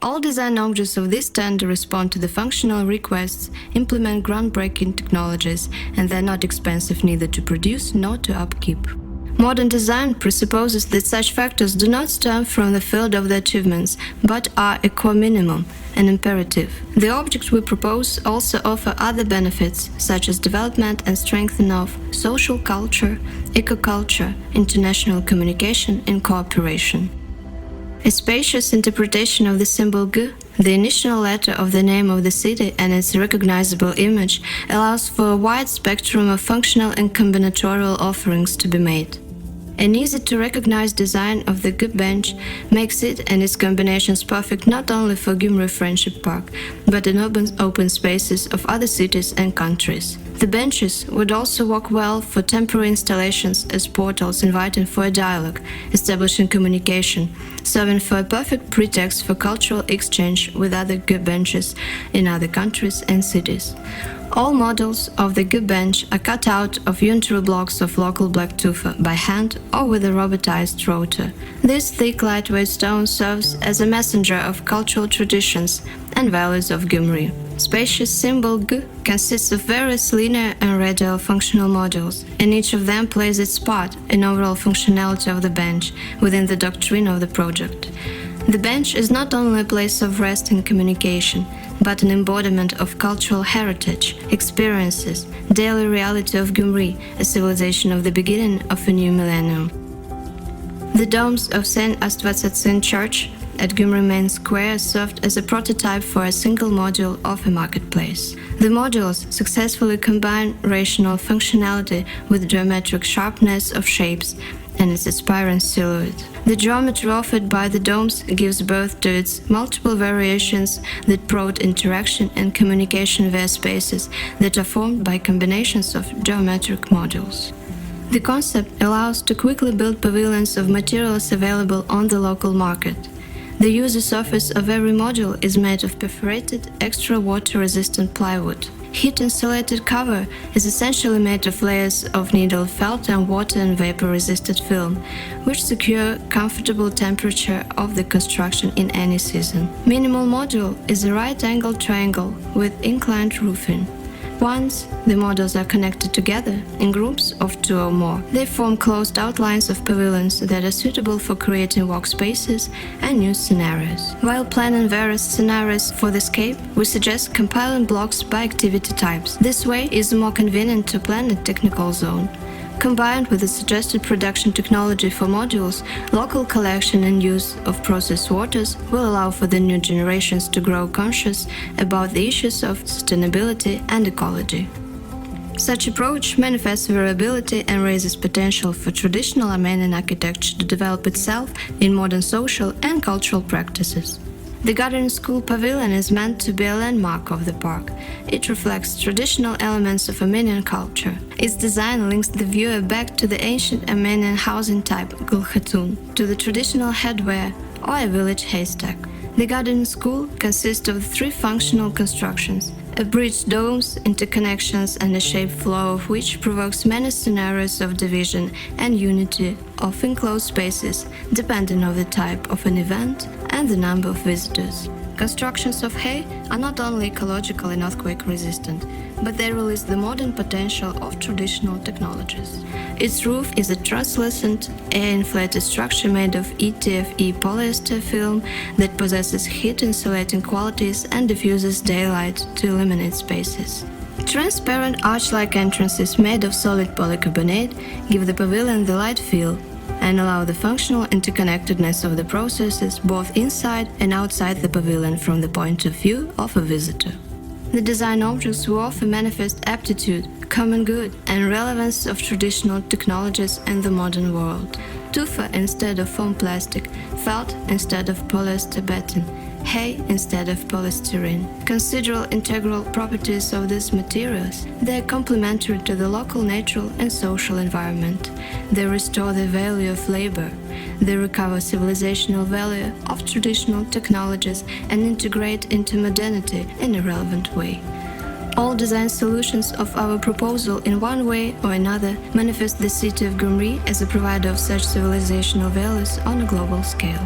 All design objects of this tender respond to the functional requests, implement groundbreaking technologies, and they're not expensive neither to produce nor to upkeep. Modern design presupposes that such factors do not stem from the field of the achievements, but are a core minimum, an imperative. The objects we propose also offer other benefits, such as development and strengthening of social culture, eco-culture, international communication, and cooperation. A spacious interpretation of the symbol G, the initial letter of the name of the city and its recognizable image, allows for a wide spectrum of functional and combinatorial offerings to be made. An easy-to-recognize design of the G bench makes it and its combinations perfect not only for Gyumri Friendship Park, but in open spaces of other cities and countries. The benches would also work well for temporary installations as portals inviting for a dialogue, establishing communication, serving for a perfect pretext for cultural exchange with other G benches in other countries and cities. All models of the G bench are cut out of unitary blocks of local black tufa by hand or with a robotized rotor. This thick, lightweight stone serves as a messenger of cultural traditions and values of Gyumri. Spacious symbol G consists of various linear and radial functional modules, and each of them plays its part in overall functionality of the bench within the doctrine of the project. The bench is not only a place of rest and communication, but an embodiment of cultural heritage, experiences, daily reality of Gyumri, a civilization of the beginning of a new millennium. The domes of St. Astvatsatsyn Church at Gyumri Main Square served as a prototype for a single module of a marketplace. The modules successfully combine rational functionality with geometric sharpness of shapes and its aspirant silhouette. The geometry offered by the domes gives birth to its multiple variations that promote interaction and communication via spaces that are formed by combinations of geometric modules. The concept allows to quickly build pavilions of materials available on the local market. The user surface of every module is made of perforated, extra water-resistant plywood. Heat-insulated cover is essentially made of layers of needle felt and water and vapor-resistant film, which secure comfortable temperature of the construction in any season. Minimal module is a right-angled triangle with inclined roofing. Once the modules are connected together in groups of 2 or more, they form closed outlines of pavilions that are suitable for creating workspaces and new scenarios. While planning various scenarios for the scape, we suggest compiling blocks by activity types. This way is more convenient to plan a technical zone. Combined with the suggested production technology for modules, local collection and use of processed waters will allow for the new generations to grow conscious about the issues of sustainability and ecology. Such approach manifests variability and raises potential for traditional Armenian architecture to develop itself in modern social and cultural practices. The Garden School Pavilion is meant to be a landmark of the park. It reflects traditional elements of Armenian culture. Its design links the viewer back to the ancient Armenian housing type Gulkhatun, to the traditional headwear or a village haystack. The Garden School consists of 3 functional constructions: a bridge, domes, interconnections, and a shaped flow of which provokes many scenarios of division and unity of enclosed spaces, depending on the type of an event and the number of visitors. Constructions of hay are not only ecological and earthquake resistant, but they release the modern potential of traditional technologies. Its roof is a translucent, air-inflated structure made of ETFE polyester film that possesses heat-insulating qualities and diffuses daylight to illuminate spaces. Transparent arch-like entrances made of solid polycarbonate give the pavilion the light feel and allow the functional interconnectedness of the processes both inside and outside the pavilion from the point of view of a visitor. The design objects will offer manifest aptitude, common good, and relevance of traditional technologies in the modern world. Tufa instead of foam plastic, felt instead of polyester batten, hay instead of polystyrene. Consider integral properties of these materials. They are complementary to the local natural and social environment. They restore the value of labor. They recover civilizational value of traditional technologies and integrate into modernity in a relevant way. All design solutions of our proposal in one way or another manifest the city of Gyumri as a provider of such civilizational values on a global scale.